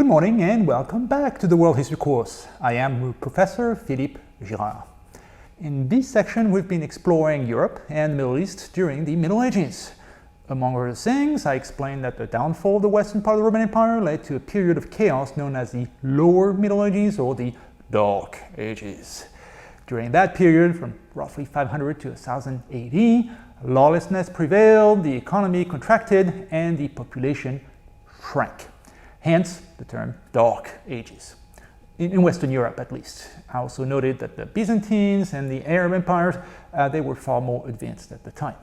Good morning and welcome back to the World History course. I am Professor Philippe Girard. In this section we've been exploring Europe and the Middle East during the Middle Ages. Among other things, I explained that the downfall of the western part of the Roman Empire led to a period of chaos known as the Lower Middle Ages or the Dark Ages. During that period, from roughly 500 to 1000 AD, lawlessness prevailed, the economy contracted, and the population shrank. Hence the term Dark Ages, in Western Europe at least. I also noted that the Byzantines and the Arab empires, they were far more advanced at the time.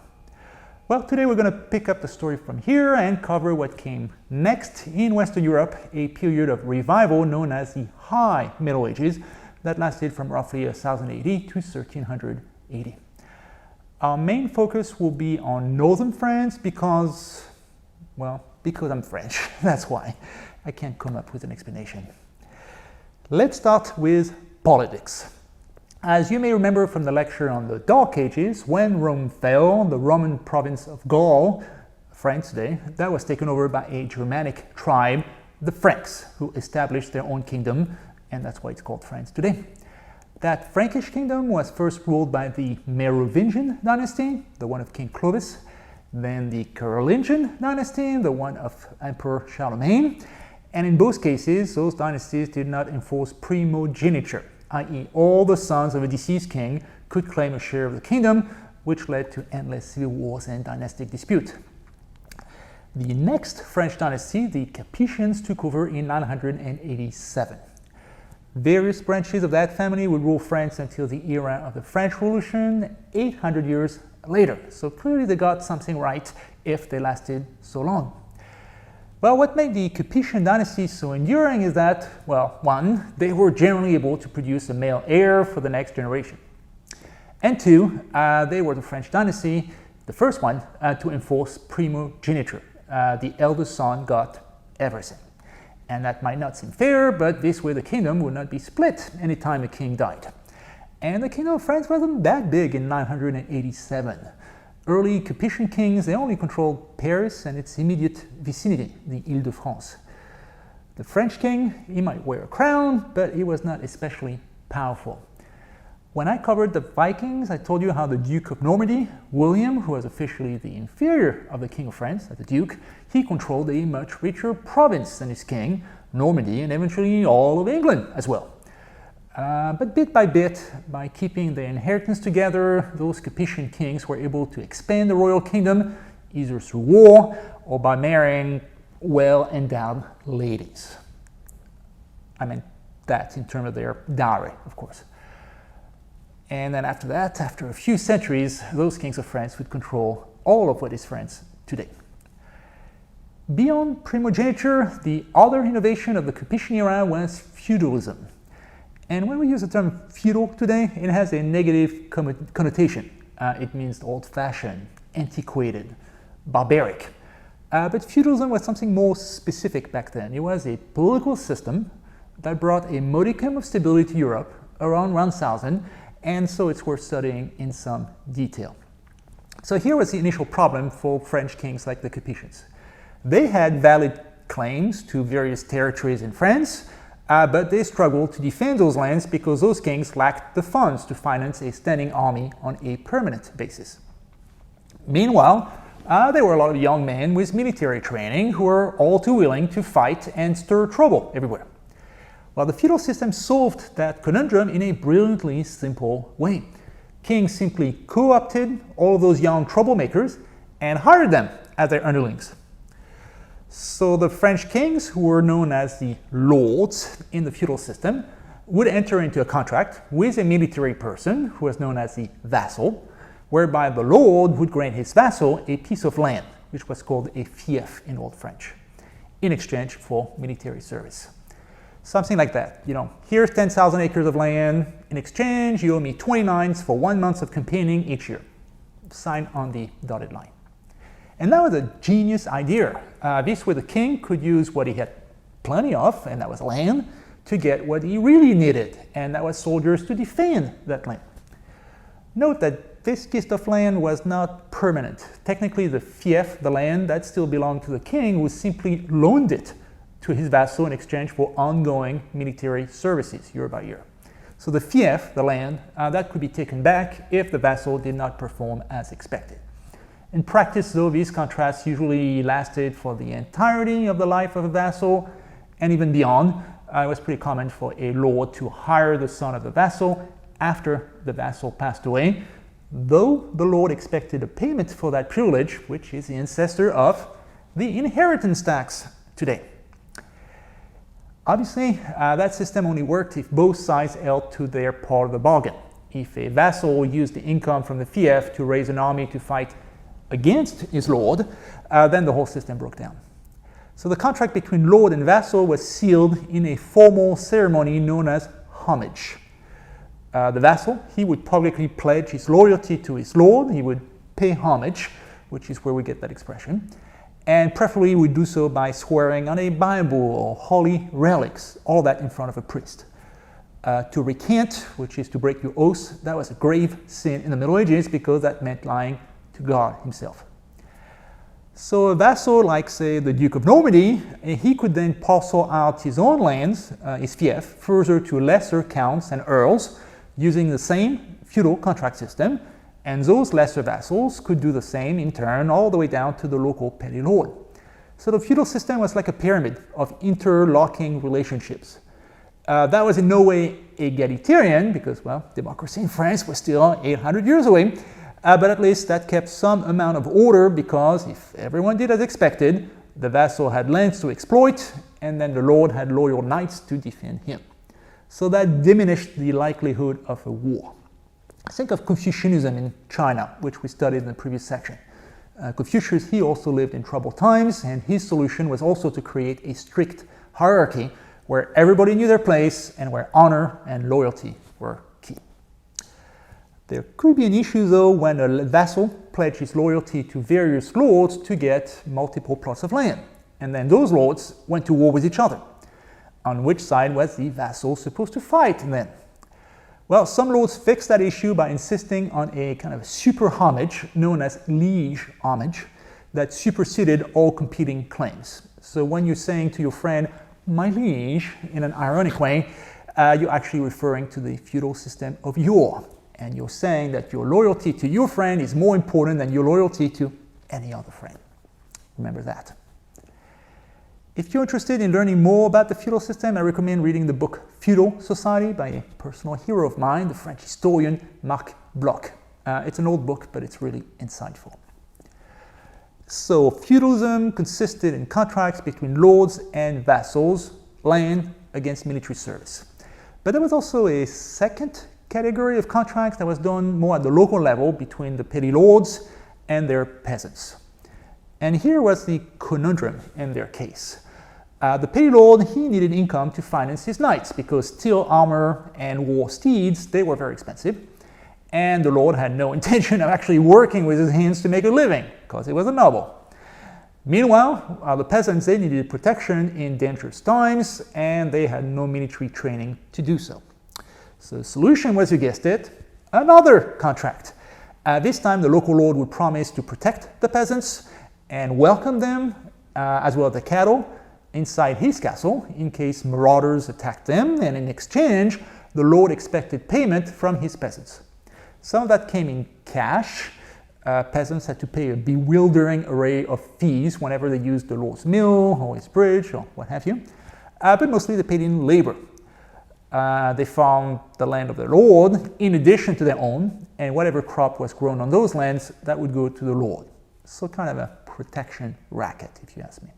Well, today we're going to pick up the story from here and cover what came next in Western Europe, a period of revival known as the High Middle Ages that lasted from roughly 1000 AD to 1300 AD. Our main focus will be on northern France because I'm French, that's why. I can't come up with an explanation. Let's start with politics. As you may remember from the lecture on the Dark Ages, when Rome fell, the Roman province of Gaul, France today, that was taken over by a Germanic tribe, the Franks, who established their own kingdom, and that's why it's called France today. That Frankish kingdom was first ruled by the Merovingian dynasty, the one of King Clovis, then the Carolingian dynasty, the one of Emperor Charlemagne, and in both cases, those dynasties did not enforce primogeniture, i.e. all the sons of a deceased king could claim a share of the kingdom, which led to endless civil wars and dynastic disputes. The next French dynasty, the Capetians, took over in 987. Various branches of that family would rule France until the era of the French Revolution, 800 years later. So clearly they got something right if they lasted so long. Well, what made the Capetian dynasty so enduring is that, well, one, they were generally able to produce a male heir for the next generation. And two, they were the French dynasty, the first one, to enforce primogeniture. The eldest son got everything. And that might not seem fair, but this way the kingdom would not be split anytime a king died. And the kingdom of France wasn't that big in 987. Early Capetian kings, they only controlled Paris and its immediate vicinity, the Île-de-France. The French king, he might wear a crown, but he was not especially powerful. When I covered the Vikings, I told you how the Duke of Normandy, William, who was officially the inferior of the King of France, the Duke, he controlled a much richer province than his king, Normandy, and eventually all of England as well. But bit by bit, by keeping their inheritance together, those Capetian kings were able to expand the royal kingdom, either through war or by marrying well-endowed ladies. I mean, that's in terms of their dowry, of course. And then after that, after a few centuries, those kings of France would control all of what is France today. Beyond primogeniture, the other innovation of the Capetian era was feudalism. And when we use the term feudal today, it has a negative connotation. It means old-fashioned, antiquated, barbaric. But feudalism was something more specific back then. It was a political system that brought a modicum of stability to Europe around 1000, and so it's worth studying in some detail. So here was the initial problem for French kings like the Capetians. They had valid claims to various territories in France, but they struggled to defend those lands because those kings lacked the funds to finance a standing army on a permanent basis. Meanwhile, there were a lot of young men with military training who were all too willing to fight and stir trouble everywhere. Well, the feudal system solved that conundrum in a brilliantly simple way. Kings simply co-opted all of those young troublemakers and hired them as their underlings. So the French kings, who were known as the lords in the feudal system, would enter into a contract with a military person, who was known as the vassal, whereby the lord would grant his vassal a piece of land, which was called a fief in Old French, in exchange for military service. Something like that. Here's 10,000 acres of land. In exchange, you owe me 29s for 1 month of campaigning each year. Sign on the dotted line. And that was a genius idea. This way the king could use what he had plenty of, and that was land, to get what he really needed, and that was soldiers to defend that land. Note that this piece of land was not permanent. Technically, the fief, the land that still belonged to the king, was simply loaned it to his vassal in exchange for ongoing military services year by year. So the fief, the land, that could be taken back if the vassal did not perform as expected. In practice, though, these contracts usually lasted for the entirety of the life of a vassal and even beyond. It was pretty common for a lord to hire the son of the vassal after the vassal passed away, though the lord expected a payment for that privilege, which is the ancestor of the inheritance tax today. Obviously, that system only worked if both sides held to their part of the bargain. If a vassal used the income from the fief to raise an army to fight against his lord, then the whole system broke down. So the contract between lord and vassal was sealed in a formal ceremony known as homage. The vassal, he would publicly pledge his loyalty to his lord, he would pay homage, which is where we get that expression, and preferably would do so by swearing on a Bible or holy relics, all that in front of a priest. To recant, which is to break your oath, that was a grave sin in the Middle Ages because that meant lying to God himself. So a vassal like, say, the Duke of Normandy, he could then parcel out his own lands, his fief, further to lesser counts and earls, using the same feudal contract system, and those lesser vassals could do the same in turn all the way down to the local petty lord. So the feudal system was like a pyramid of interlocking relationships. That was in no way egalitarian because, well, democracy in France was still 800 years away, but at least that kept some amount of order because if everyone did as expected, the vassal had lands to exploit and then the lord had loyal knights to defend him. So that diminished the likelihood of a war. Think of Confucianism in China, which we studied in the previous section. Confucius, he also lived in troubled times, and his solution was also to create a strict hierarchy where everybody knew their place and where honor and loyalty were key. There could be an issue, though, when a vassal pledged his loyalty to various lords to get multiple plots of land, and then those lords went to war with each other. On which side was the vassal supposed to fight then? Well, some lords fixed that issue by insisting on a kind of super homage known as liege homage that superseded all competing claims. So when you're saying to your friend, my liege, in an ironic way, you're actually referring to the feudal system of yore. And you're saying that your loyalty to your friend is more important than your loyalty to any other friend. Remember that. If you're interested in learning more about the feudal system, I recommend reading the book Feudal Society by a personal hero of mine, the French historian Marc Bloch. It's an old book, but it's really insightful. So feudalism consisted in contracts between lords and vassals, land against military service. But there was also a second category of contracts that was done more at the local level between the petty lords and their peasants. And here was the conundrum in their case. The petty lord, he needed income to finance his knights because steel armor and war steeds, they were very expensive. And the lord had no intention of actually working with his hands to make a living because he was a noble. Meanwhile, the peasants, they needed protection in dangerous times and they had no military training to do so. So the solution was, you guessed it, another contract. This time the local lord would promise to protect the peasants and welcome them, as well as the cattle, inside his castle in case marauders attacked them, and in exchange, the lord expected payment from his peasants. Some of that came in cash. Peasants had to pay a bewildering array of fees whenever they used the lord's mill or his bridge or what have you, but mostly they paid in labor. They farmed the land of their lord in addition to their own, and whatever crop was grown on those lands, that would go to the lord. So kind of a protection racket, if you ask me.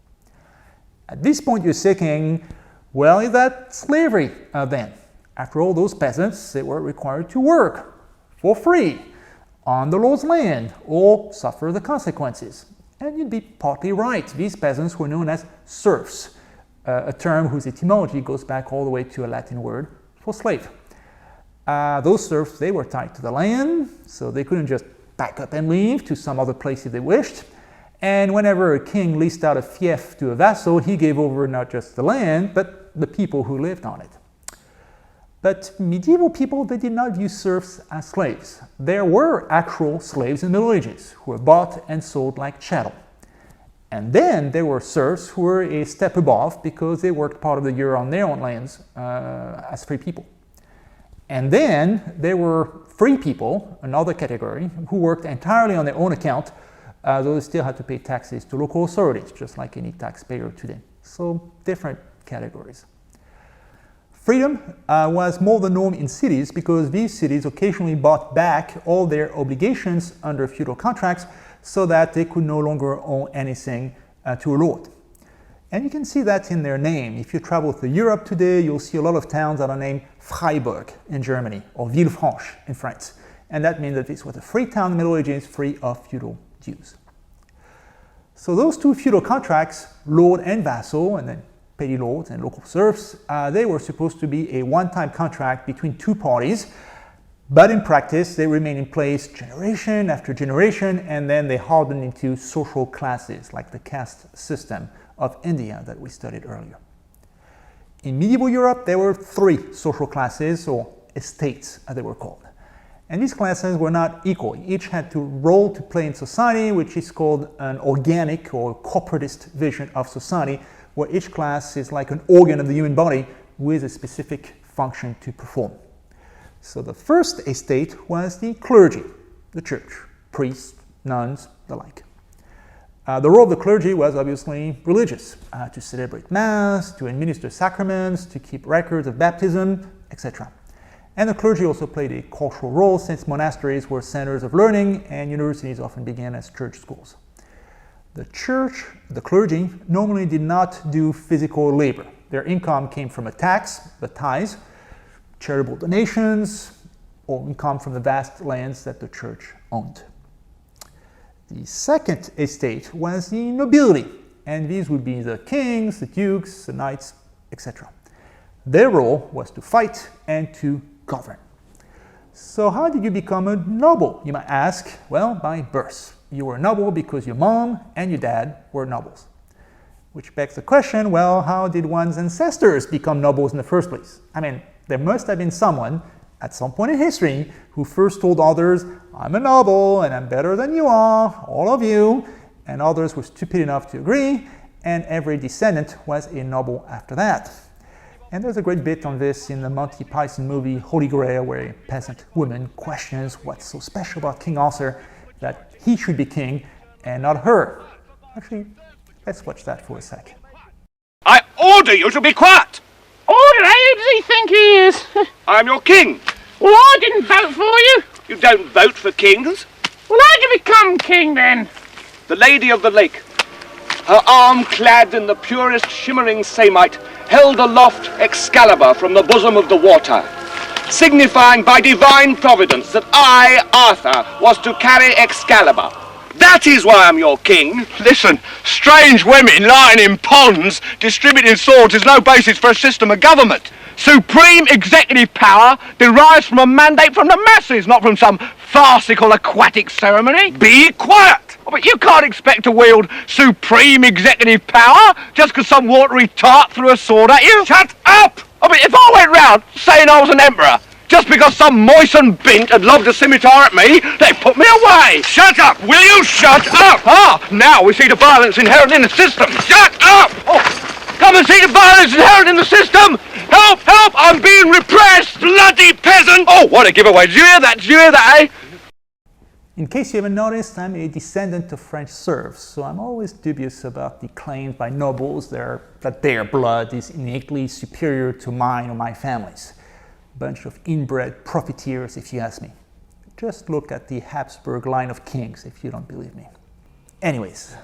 At this point, you're thinking, well, is that slavery then? After all, those peasants, they were required to work for free on the lord's land or suffer the consequences. And you'd be partly right. These peasants were known as serfs, a term whose etymology goes back all the way to a Latin word for slave. Those serfs, they were tied to the land, so they couldn't just pack up and leave to some other place if they wished. And whenever a king leased out a fief to a vassal, he gave over not just the land, but the people who lived on it. But medieval people, they did not view serfs as slaves. There were actual slaves in the Middle Ages who were bought and sold like chattel. And then there were serfs who were a step above because they worked part of the year on their own lands as free people. And then there were free people, another category, who worked entirely on their own account, though they still had to pay taxes to local authorities, just like any taxpayer today. So different categories. Freedom was more the norm in cities because these cities occasionally bought back all their obligations under feudal contracts so that they could no longer own anything to a lord. And you can see that in their name. If you travel through Europe today, you'll see a lot of towns that are named Freiburg in Germany or Villefranche in France. And that means that this was a free town in the Middle Ages, free of feudal dues. So those two feudal contracts, lord and vassal, and then petty lords and local serfs, they were supposed to be a one-time contract between two parties, but in practice they remained in place generation after generation, and then they hardened into social classes like the caste system of India that we studied earlier. In medieval Europe, there were three social classes, or estates as they were called. And these classes were not equal. Each had a role to play in society, which is called an organic or corporatist vision of society, where each class is like an organ of the human body with a specific function to perform. So the first estate was the clergy, the church, priests, nuns, the like. The role of the clergy was obviously religious, to celebrate Mass, to administer sacraments, to keep records of baptism, etc. And the clergy also played a cultural role since monasteries were centers of learning and universities often began as church schools. The church, the clergy, normally did not do physical labor. Their income came from a tax, the tithes, charitable donations, or income from the vast lands that the church owned. The second estate was the nobility, and these would be the kings, the dukes, the knights, etc. Their role was to fight and to govern. So how did you become a noble, you might ask? Well, by birth. You were a noble because your mom and your dad were nobles. Which begs the question, well, how did one's ancestors become nobles in the first place? I mean, there must have been someone at some point in history who first told others, I'm a noble and I'm better than you are, all of you, and others were stupid enough to agree, and every descendant was a noble after that. And there's a great bit on this in the Monty Python movie Holy Grail, where a peasant woman questions what's so special about King Arthur that he should be king and not her. Actually, let's watch that for a sec. I order you to be quiet! Order, who does he think he is? I'm your king. Well, I didn't vote for you. You don't vote for kings. Well, how'd you become king then? The Lady of the Lake, her arm clad in the purest shimmering samite, held aloft Excalibur from the bosom of the water, signifying by divine providence that I, Arthur, was to carry Excalibur. That is why I'm your king. Listen, strange women lying in ponds distributing swords is no basis for a system of government. Supreme executive power derives from a mandate from the masses, not from some farcical aquatic ceremony. Be quiet! Oh, but you can't expect to wield supreme executive power just because some watery tart threw a sword at you. Shut up! Oh, but if I went round saying I was an emperor, just because some moistened bint had lobbed a scimitar at me, they put me away. Shut up! Will you shut up? Ah, now we see the violence inherent in the system. Shut up! Oh, come and see the violence inherent in the system. Help, help, I'm being repressed. Bloody peasant! Oh, what a giveaway. Did you hear that? Did you hear that, eh? In case you haven't noticed, I'm a descendant of French serfs, so I'm always dubious about the claims by nobles that their blood is innately superior to mine or my family's. Bunch of inbred profiteers, if you ask me. Just look at the Habsburg line of kings if you don't believe me. Anyways,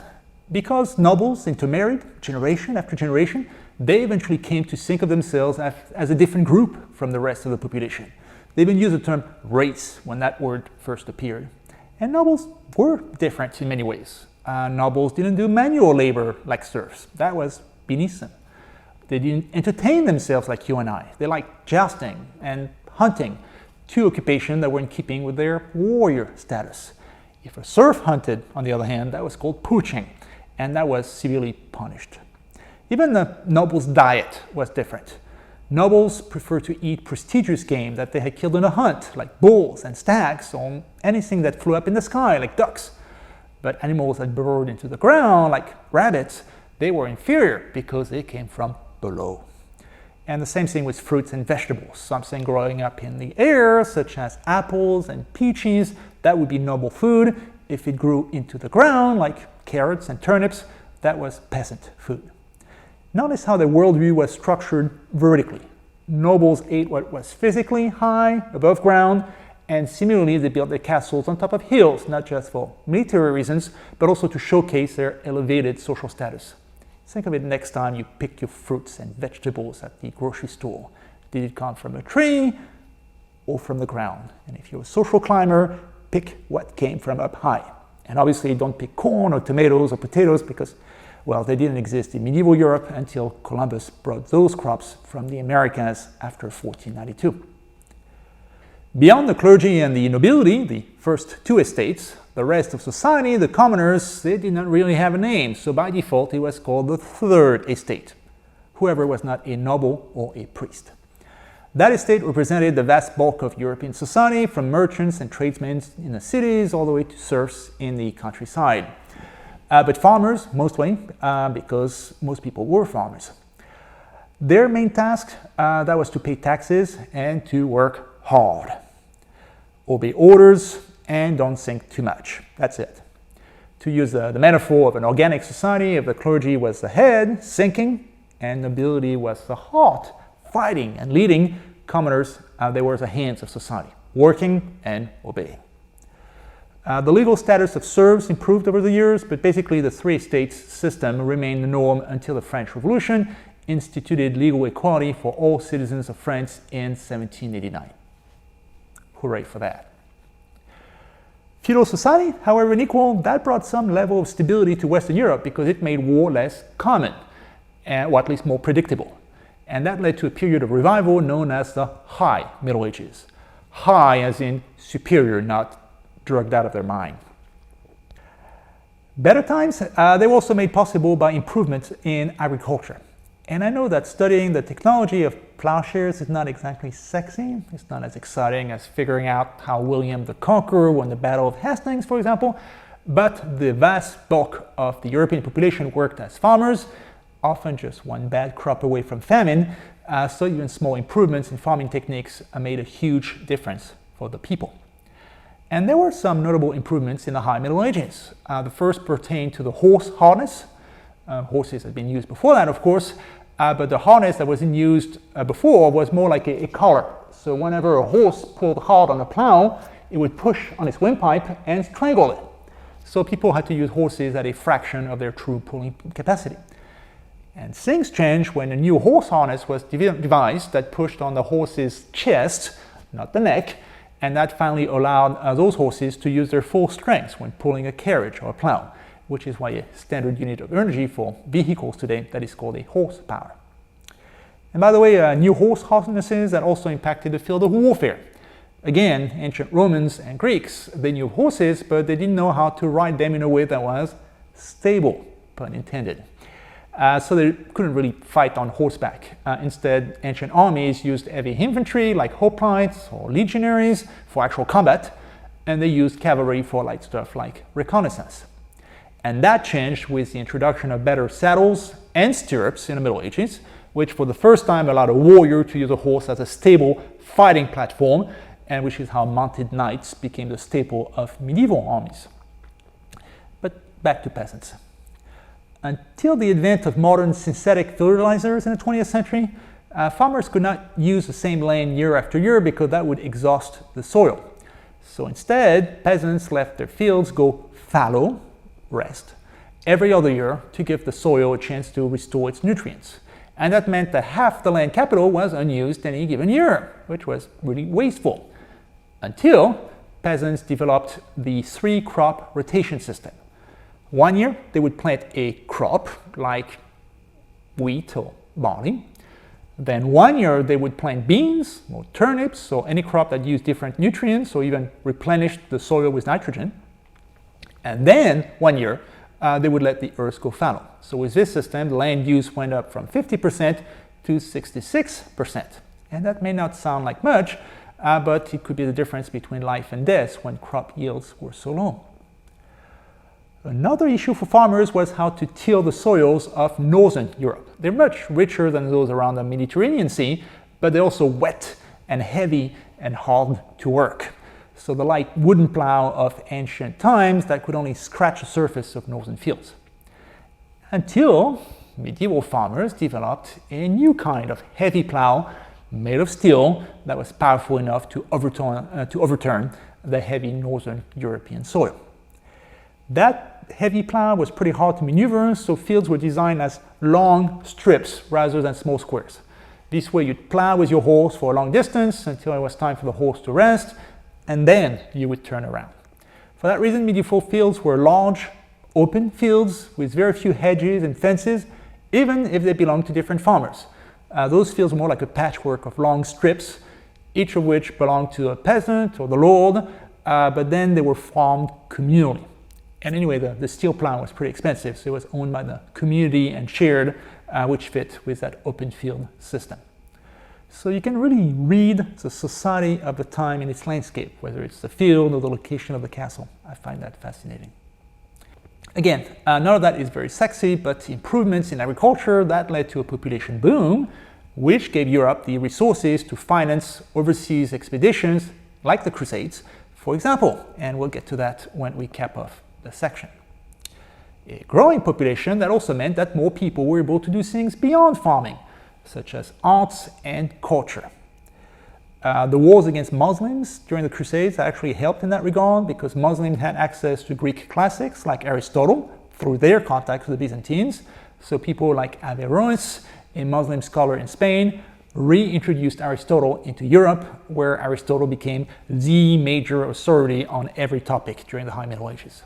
because nobles intermarried generation after generation, they eventually came to think of themselves as a different group from the rest of the population. They even used the term race when that word first appeared. And nobles were different in many ways. Nobles didn't do manual labor like serfs. That was beneath them. They didn't entertain themselves like you and I. They liked jousting and hunting, two occupations that were in keeping with their warrior status. If a serf hunted, on the other hand, that was called poaching, and that was severely punished. Even the nobles' diet was different. Nobles preferred to eat prestigious game that they had killed in a hunt, like bulls and stags, or anything that flew up in the sky, like ducks. But animals that burrowed into the ground, like rabbits, they were inferior because they came from below. And the same thing with fruits and vegetables. Something growing up in the air, such as apples and peaches, that would be noble food. If it grew into the ground, like carrots and turnips, that was peasant food. Notice how the worldview was structured vertically. Nobles ate what was physically high, above ground, and similarly they built their castles on top of hills, not just for military reasons, but also to showcase their elevated social status. Think of it next time you pick your fruits and vegetables at the grocery store. Did it come from a tree or from the ground? And if you're a social climber, pick what came from up high. And obviously don't pick corn or tomatoes or potatoes because, well, they didn't exist in medieval Europe until Columbus brought those crops from the Americas after 1492. Beyond the clergy and the nobility, the first two estates, the rest of society, the commoners, they did not really have a name, so by default it was called the third estate, whoever was not a noble or a priest. That estate represented the vast bulk of European society, from merchants and tradesmen in the cities all the way to serfs in the countryside. But farmers, mostly, because most people were farmers. Their main task, that was to pay taxes and to work hard. Obey orders and don't think too much. That's it. To use the metaphor of an organic society, if the clergy was the head, thinking, and nobility was the heart, fighting and leading, commoners, they were the hands of society, working and obeying. The legal status of serfs improved over the years, but basically the three estates system remained the norm until the French Revolution instituted legal equality for all citizens of France in 1789. Hooray for that. Feudal society, however unequal, that brought some level of stability to Western Europe because it made war less common, or at least more predictable. And that led to a period of revival known as the High Middle Ages. High as in superior, not drugged out of their mind. Better times, they were also made possible by improvements in agriculture. And I know that studying the technology of plowshares is not exactly sexy. It's not as exciting as figuring out how William the Conqueror won the Battle of Hastings, for example. But the vast bulk of the European population worked as farmers, often just one bad crop away from famine. So even small improvements in farming techniques made a huge difference for the people. And there were some notable improvements in the High Middle Ages. The first pertained to the horse harness. Horses had been used before that, of course, but the harness that wasn't used before was more like a collar. So whenever a horse pulled hard on a plow, it would push on its windpipe and strangle it. So people had to use horses at a fraction of their true pulling capacity. And things changed when a new horse harness was devised that pushed on the horse's chest, not the neck, and that finally allowed those horses to use their full strength when pulling a carriage or a plow, which is why a standard unit of energy for vehicles today that is called a horsepower. And by the way, new horse harnesses that also impacted the field of warfare. Again, ancient Romans and Greeks, they knew horses, but they didn't know how to ride them in a way that was stable, pun intended. So they couldn't really fight on horseback. Instead, ancient armies used heavy infantry like hoplites or legionaries for actual combat, and they used cavalry for light stuff like reconnaissance. And that changed with the introduction of better saddles and stirrups in the Middle Ages, which for the first time allowed a warrior to use a horse as a stable fighting platform, and which is how mounted knights became the staple of medieval armies. But back to peasants. Until the advent of modern synthetic fertilizers in the 20th century, farmers could not use the same land year after year because that would exhaust the soil. So instead, peasants let their fields go fallow, rest, every other year to give the soil a chance to restore its nutrients. And that meant that half the land capital was unused any given year, which was really wasteful. Until peasants developed the 3-crop rotation system. One year, they would plant a crop like wheat or barley. Then one year, they would plant beans or turnips or any crop that used different nutrients or even replenished the soil with nitrogen. And then one year, they would let the earth go fallow. So with this system, the land use went up from 50% to 66%. And that may not sound like much, but it could be the difference between life and death when crop yields were so low. Another issue for farmers was how to till the soils of northern Europe. They're much richer than those around the Mediterranean Sea, but they're also wet and heavy and hard to work. So the light wooden plow of ancient times that could only scratch the surface of northern fields. Until medieval farmers developed a new kind of heavy plow made of steel that was powerful enough to overturn the heavy northern European soil. That heavy plow was pretty hard to maneuver, so fields were designed as long strips rather than small squares. This way you'd plow with your horse for a long distance until it was time for the horse to rest, and then you would turn around. For that reason, medieval fields were large, open fields with very few hedges and fences, even if they belonged to different farmers. Those fields were more like a patchwork of long strips, each of which belonged to a peasant or the lord, but then they were farmed communally. And anyway, the steel plow was pretty expensive, so it was owned by the community and shared, which fit with that open field system. So you can really read the society of the time in its landscape, whether it's the field or the location of the castle. I find that fascinating. Again, none of that is very sexy, but improvements in agriculture that led to a population boom, which gave Europe the resources to finance overseas expeditions like the Crusades, for example, and we'll get to that when we cap off the section. A growing population that also meant that more people were able to do things beyond farming, such as arts and culture. The wars against Muslims during the Crusades actually helped in that regard because Muslims had access to Greek classics like Aristotle through their contact with the Byzantines. So people like Averroes, a Muslim scholar in Spain, reintroduced Aristotle into Europe, where Aristotle became the major authority on every topic during the High Middle Ages.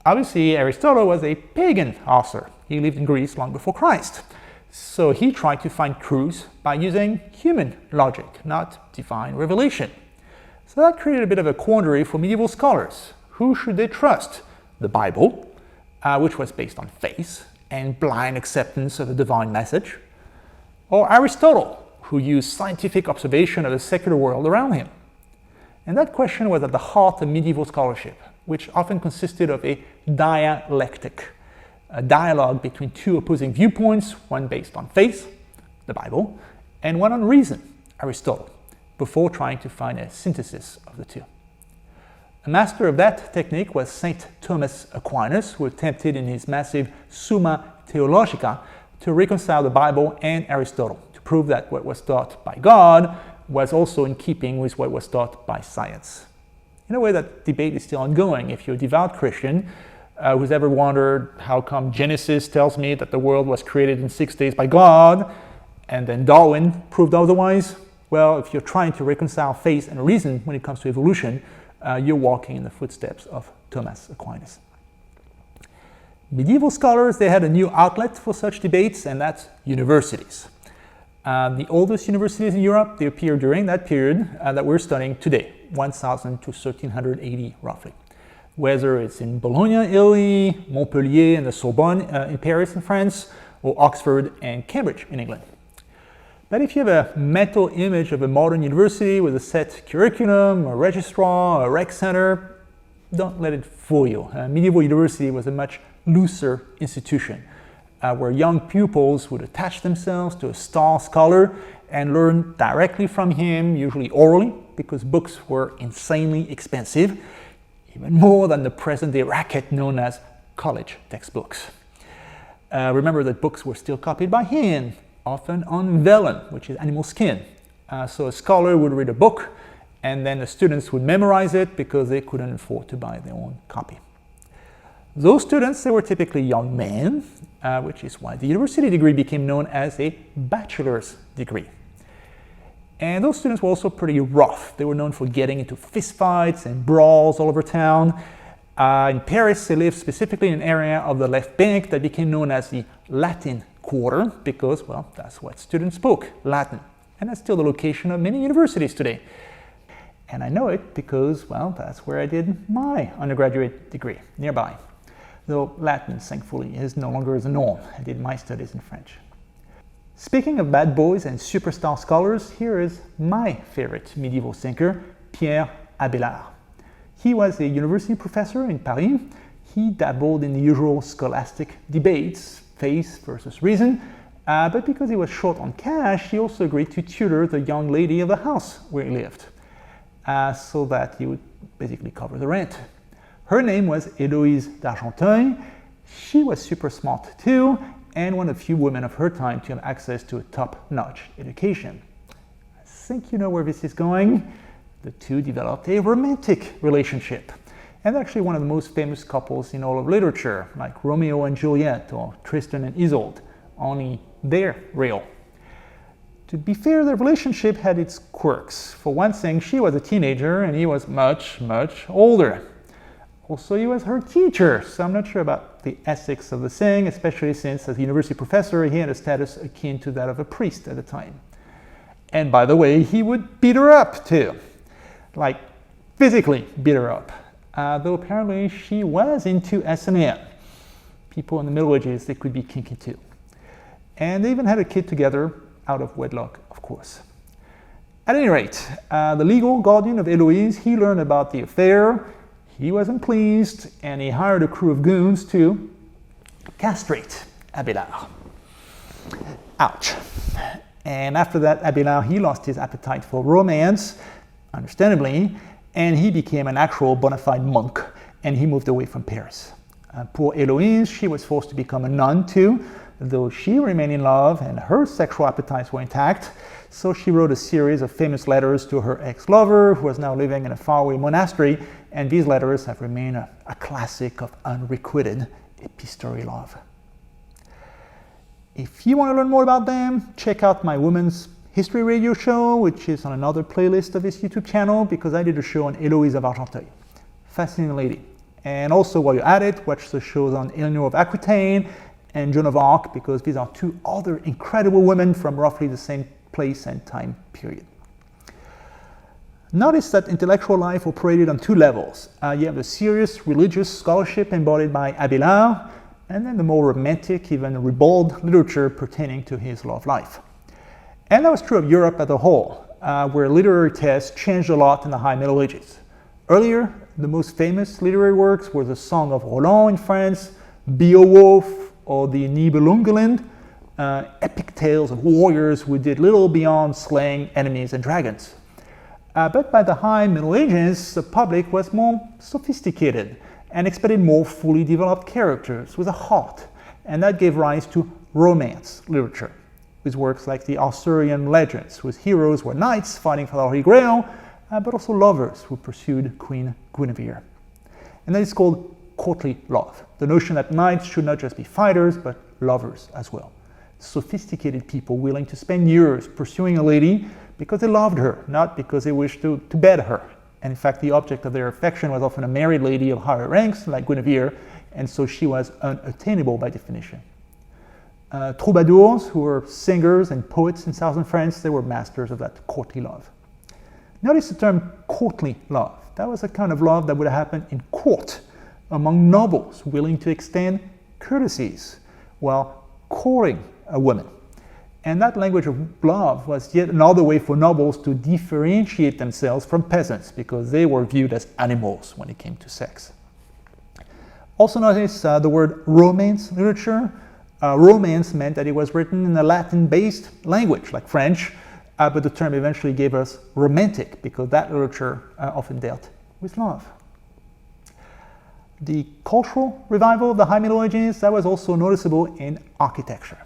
Obviously, Aristotle was a pagan author. He lived in Greece long before Christ. So he tried to find truth by using human logic, not divine revelation. So that created a bit of a quandary for medieval scholars. Who should they trust? The Bible, which was based on faith and blind acceptance of the divine message, or Aristotle, who used scientific observation of the secular world around him? And that question was at the heart of medieval scholarship, which often consisted of a dialectic, a dialogue between two opposing viewpoints, one based on faith, the Bible, and one on reason, Aristotle, before trying to find a synthesis of the two. A master of that technique was St. Thomas Aquinas, who attempted in his massive Summa Theologica to reconcile the Bible and Aristotle, to prove that what was taught by God was also in keeping with what was taught by science. In a way, that debate is still ongoing. If you're a devout Christian who's ever wondered how come Genesis tells me that the world was created in 6 days by God, and then Darwin proved otherwise, well, if you're trying to reconcile faith and reason when it comes to evolution, you're walking in the footsteps of Thomas Aquinas. Medieval scholars, they had a new outlet for such debates, and that's universities. The oldest universities in Europe, they appeared during that period that we're studying today, 1000 to 1380 roughly. Whether it's in Bologna, Italy, Montpellier and the Sorbonne in Paris in France, or Oxford and Cambridge in England. But if you have a mental image of a modern university with a set curriculum, a registrar, a rec center, don't let it fool you. Medieval university was a much looser institution where young pupils would attach themselves to a star scholar and learn directly from him, usually orally, because books were insanely expensive, even more than the present-day racket known as college textbooks. Remember that books were still copied by hand, often on vellum, which is animal skin. So a scholar would read a book, and then the students would memorize it because they couldn't afford to buy their own copy. Those students, they were typically young men, which is why the university degree became known as a bachelor's degree. And those students were also pretty rough. They were known for getting into fistfights and brawls all over town. In Paris, they lived specifically in an area of the left bank that became known as the Latin Quarter because, well, that's what students spoke, Latin. And that's still the location of many universities today. And I know it because, well, that's where I did my undergraduate degree, nearby. Though Latin, thankfully, is no longer the norm. I did my studies in French. Speaking of bad boys and superstar scholars, here is my favorite medieval thinker, Pierre Abélard. He was a university professor in Paris. He dabbled in the usual scholastic debates, faith versus reason, but because he was short on cash, he also agreed to tutor the young lady of the house where he lived, so that he would basically cover the rent. Her name was Héloïse d'Argenteuil. She was super smart too, and one of the few women of her time to have access to a top-notch education. I think you know where this is going. The two developed a romantic relationship, and actually one of the most famous couples in all of literature, like Romeo and Juliet or Tristan and Isolde, only they're real. To be fair, the relationship had its quirks. For one thing, she was a teenager and he was much, much older. Also, he was her teacher, so I'm not sure about the ethics of the thing, especially since as a university professor, he had a status akin to that of a priest at the time. And by the way, he would beat her up too. Like, physically beat her up. Though apparently she was into S&M. People in the Middle Ages, they could be kinky too. And they even had a kid together, out of wedlock, of course. At any rate, the legal guardian of Héloïse, he learned about the affair. He wasn't pleased, and he hired a crew of goons to castrate Abélard. Ouch. And after that, Abélard, he lost his appetite for romance, understandably, and he became an actual bona fide monk, and he moved away from Paris. Poor Héloïse, she was forced to become a nun too, though she remained in love and her sexual appetites were intact, so she wrote a series of famous letters to her ex-lover, who was now living in a faraway monastery, and these letters have remained a classic of unrequited epistolary love. If you want to learn more about them, check out my Women's History Radio show, which is on another playlist of this YouTube channel, because I did a show on Héloïse of Argenteuil. Fascinating lady. And also, while you're at it, watch the shows on Eleanor of Aquitaine and Joan of Arc, because these are two other incredible women from roughly the same place and time period. Notice that intellectual life operated on two levels. You have the serious religious scholarship embodied by Abélard, and then the more romantic, even ribald literature pertaining to his love life. And that was true of Europe as a whole, where literary tastes changed a lot in the High Middle Ages. Earlier, the most famous literary works were the Song of Roland in France, Beowulf, or the Nibelungenlied, epic tales of warriors who did little beyond slaying enemies and dragons. But by the High Middle Ages, the public was more sophisticated and expected more fully developed characters with a heart, and that gave rise to romance literature, with works like the Arthurian legends, whose heroes were knights fighting for the Holy Grail, but also lovers who pursued Queen Guinevere. And that is called courtly love, the notion that knights should not just be fighters, but lovers as well. Sophisticated people willing to spend years pursuing a lady because they loved her, not because they wished to bed her. And in fact, the object of their affection was often a married lady of higher ranks, like Guinevere, and so she was unattainable by definition. Troubadours, who were singers and poets in southern France, they were masters of that courtly love. Notice the term courtly love. That was a kind of love that would happen in court, among nobles willing to extend courtesies while courting a woman. And that language of love was yet another way for nobles to differentiate themselves from peasants, because they were viewed as animals when it came to sex. Also notice the word romance literature. Romance meant that it was written in a Latin-based language, like French, but the term eventually gave us romantic, because that literature often dealt with love. The cultural revival of the High Middle Ages, that was also noticeable in architecture.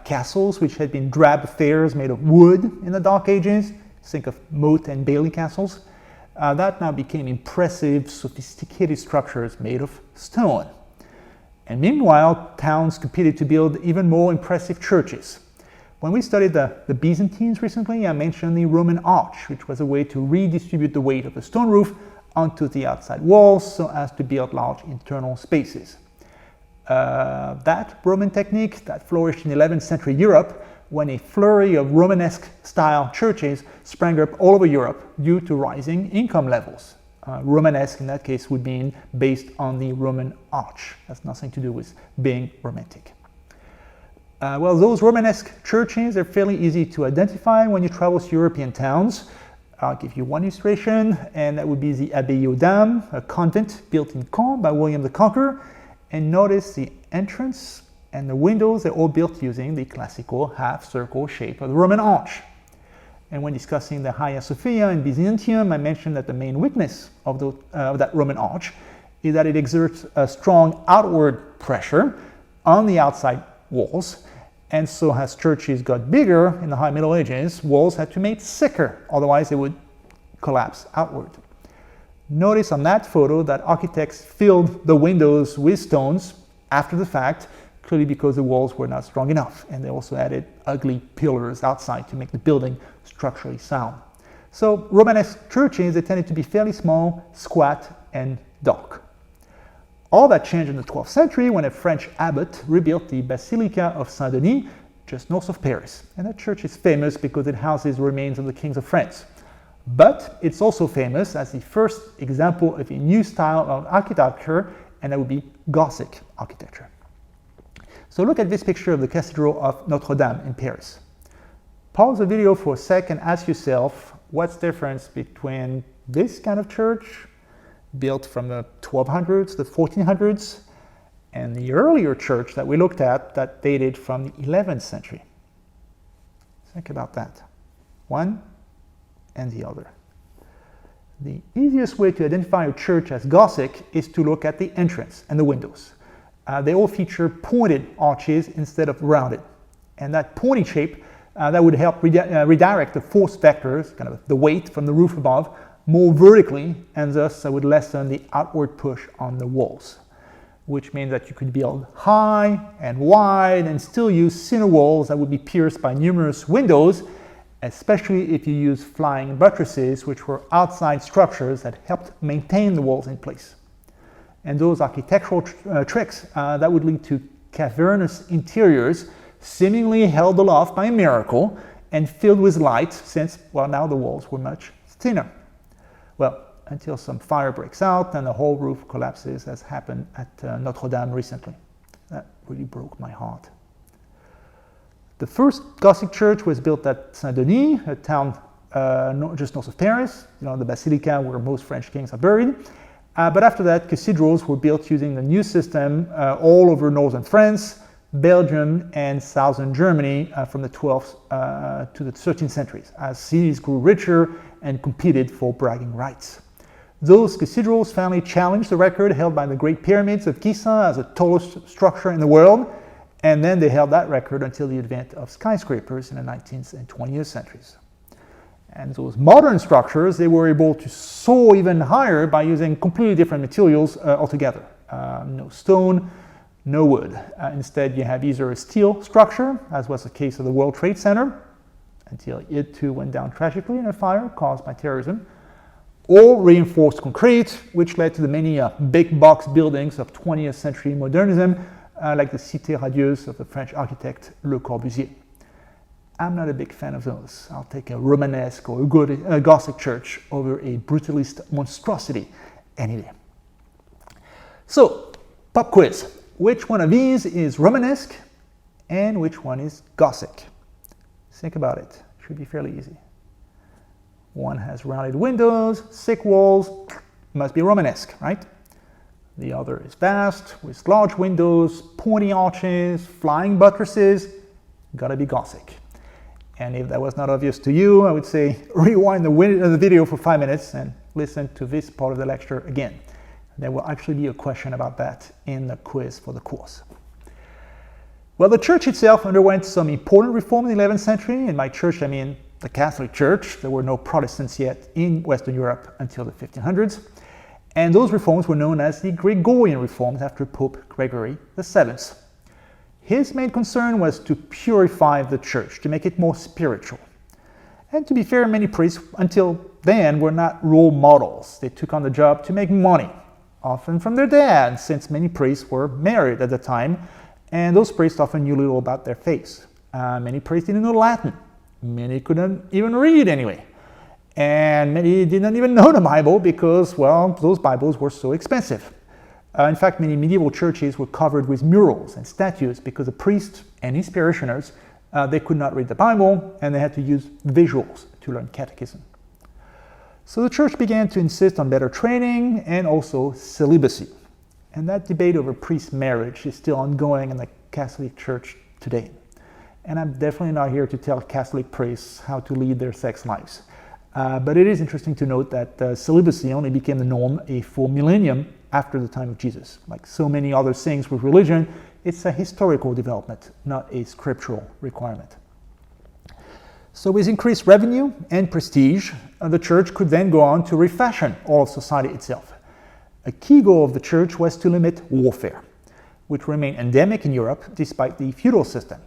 Castles, which had been drab affairs made of wood in the Dark Ages, think of moat and bailey castles, that now became impressive, sophisticated structures made of stone. And meanwhile, towns competed to build even more impressive churches. When we studied the Byzantines recently, I mentioned the Roman arch, which was a way to redistribute the weight of the stone roof onto the outside walls so as to build large internal spaces. That Roman technique that flourished in 11th century Europe, when a flurry of Romanesque style churches sprang up all over Europe due to rising income levels. Romanesque in that case would mean based on the Roman arch. That's nothing to do with being romantic. Well, those Romanesque churches are fairly easy to identify when you travel to European towns. I'll give you one illustration, and that would be the Abbaye aux Dames, a convent built in Caen by William the Conqueror. And notice the entrance and the windows, they're all built using the classical half-circle shape of the Roman arch. And when discussing the Hagia Sophia in Byzantium, I mentioned that the main weakness of that Roman arch is that it exerts a strong outward pressure on the outside walls. And so as churches got bigger in the High Middle Ages, walls had to be made thicker, otherwise they would collapse outward. Notice on that photo that architects filled the windows with stones after the fact, clearly because the walls were not strong enough, and they also added ugly pillars outside to make the building structurally sound. So Romanesque churches, they tended to be fairly small, squat, and dark. All that changed in the 12th century when a French abbot rebuilt the Basilica of Saint-Denis, just north of Paris. And that church is famous because it houses the remains of the kings of France. But it's also famous as the first example of a new style of architecture, and that would be Gothic architecture. So look at this picture of the Cathedral of Notre Dame in Paris. Pause the video for a sec and ask yourself what's the difference between this kind of church built from the 1200s, the 1400s, and the earlier church that we looked at that dated from the 11th century. Think about that. One and the other. The easiest way to identify a church as Gothic is to look at the entrance and the windows. They all feature pointed arches instead of rounded. And that pointy shape, that would help redirect the force vectors, kind of the weight from the roof above, more vertically, and thus would lessen the outward push on the walls, which means that you could build high and wide and still use thinner walls that would be pierced by numerous windows, especially if you use flying buttresses, which were outside structures that helped maintain the walls in place. And those architectural tricks that would lead to cavernous interiors seemingly held aloft by a miracle and filled with light since, well, now the walls were much thinner. Well, until some fire breaks out and the whole roof collapses, as happened at Notre Dame recently. That really broke my heart. The first Gothic church was built at Saint-Denis, a town just north of Paris, the basilica where most French kings are buried. But after that, cathedrals were built using the new system all over northern France, Belgium, and southern Germany from the 12th to the 13th centuries, as cities grew richer and competed for bragging rights. Those cathedrals finally challenged the record held by the Great Pyramids of Giza as the tallest structure in the world, and then they held that record until the advent of skyscrapers in the 19th and 20th centuries. And those modern structures, they were able to soar even higher by using completely different materials altogether. No stone, no wood. Instead, you have either a steel structure, as was the case of the World Trade Center, until it too went down tragically in a fire caused by terrorism, or reinforced concrete, which led to the many big box buildings of 20th century modernism, like the Cité Radieuse of the French architect Le Corbusier. I'm not a big fan of those. I'll take a Romanesque or a Gothic church over a brutalist monstrosity any day. So, pop quiz. Which one of these is Romanesque and which one is Gothic? Think about it. Should be fairly easy. One has rounded windows, thick walls, must be Romanesque, right? The other is vast, with large windows, pointy arches, flying buttresses, gotta be Gothic. And if that was not obvious to you, I would say rewind the video for 5 minutes and listen to this part of the lecture again. There will actually be a question about that in the quiz for the course. Well, the church itself underwent some important reform in the 11th century. In my church, I mean the Catholic Church. There were no Protestants yet in Western Europe until the 1500s. And those reforms were known as the Gregorian reforms after Pope Gregory VII. His main concern was to purify the church, to make it more spiritual. And to be fair, many priests until then were not role models. They took on the job to make money, often from their dad, since many priests were married at the time, and those priests often knew little about their faith. Many priests didn't know Latin. Many couldn't even read anyway. And many didn't even know the Bible because, well, those Bibles were so expensive. In fact, many medieval churches were covered with murals and statues because the priest and his parishioners, they could not read the Bible and they had to use visuals to learn catechism. So the church began to insist on better training and also celibacy. And that debate over priest marriage is still ongoing in the Catholic Church today. And I'm definitely not here to tell Catholic priests how to lead their sex lives. But it is interesting to note that celibacy only became the norm a full millennium after the time of Jesus. Like so many other things with religion, it's a historical development, not a scriptural requirement. So with increased revenue and prestige, the church could then go on to refashion all of society itself. A key goal of the church was to limit warfare, which remained endemic in Europe despite the feudal system.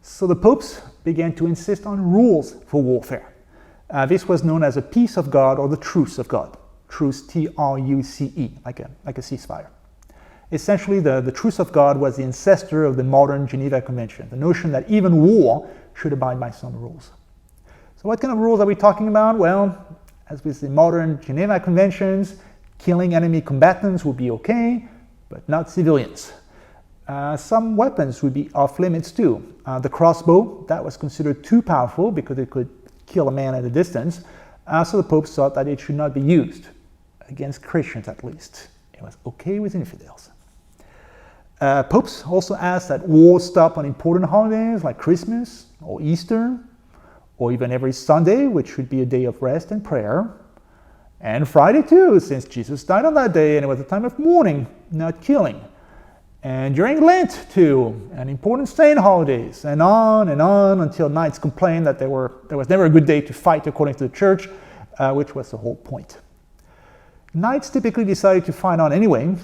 So the popes began to insist on rules for warfare. This was known as a peace of God or the truce of God. Truce, T-R-U-C-E, like a ceasefire. Essentially, the truce of God was the ancestor of the modern Geneva Convention, the notion that even war should abide by some rules. So what kind of rules are we talking about? Well, as with the modern Geneva Conventions, killing enemy combatants would be okay, but not civilians. Some weapons would be off limits too. The crossbow, that was considered too powerful because it could kill a man at a distance, so the popes thought that it should not be used, against Christians at least. It was okay with infidels. Popes also asked that war stop on important holidays like Christmas or Easter, or even every Sunday, which should be a day of rest and prayer, and Friday too, since Jesus died on that day and it was a time of mourning, not killing. And during Lent too, and important saint holidays, and on until knights complained that there was never a good day to fight according to the church, which was the whole point. Knights typically decided to fight on anyway,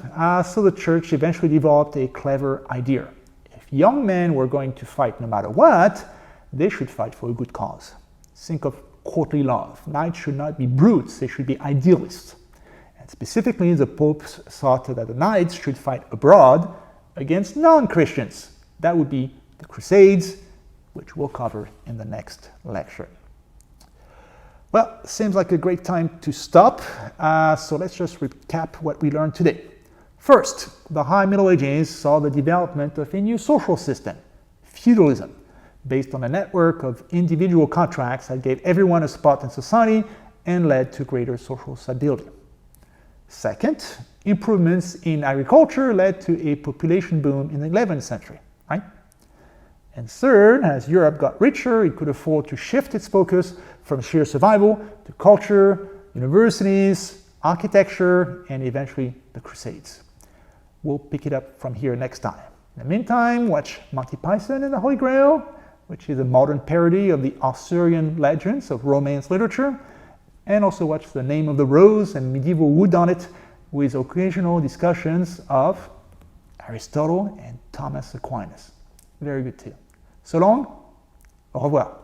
so the church eventually developed a clever idea. If young men were going to fight no matter what, they should fight for a good cause. Think of courtly love. Knights should not be brutes, they should be idealists. And specifically, the popes thought that the knights should fight abroad against non-Christians. That would be the Crusades, which we'll cover in the next lecture. Well, seems like a great time to stop, so let's just recap what we learned today. First, the High Middle Ages saw the development of a new social system, feudalism, based on a network of individual contracts that gave everyone a spot in society and led to greater social stability. Second, improvements in agriculture led to a population boom in the 11th century, right? And third, as Europe got richer, it could afford to shift its focus from sheer survival to culture, universities, architecture, and eventually the Crusades. We'll pick it up from here next time. In the meantime, watch Monty Python and the Holy Grail, which is a modern parody of the Arthurian legends of Romance literature, and also watch The Name of the Rose and Medieval Whodunit, with occasional discussions of Aristotle and Thomas Aquinas. Very good too. So long, au revoir.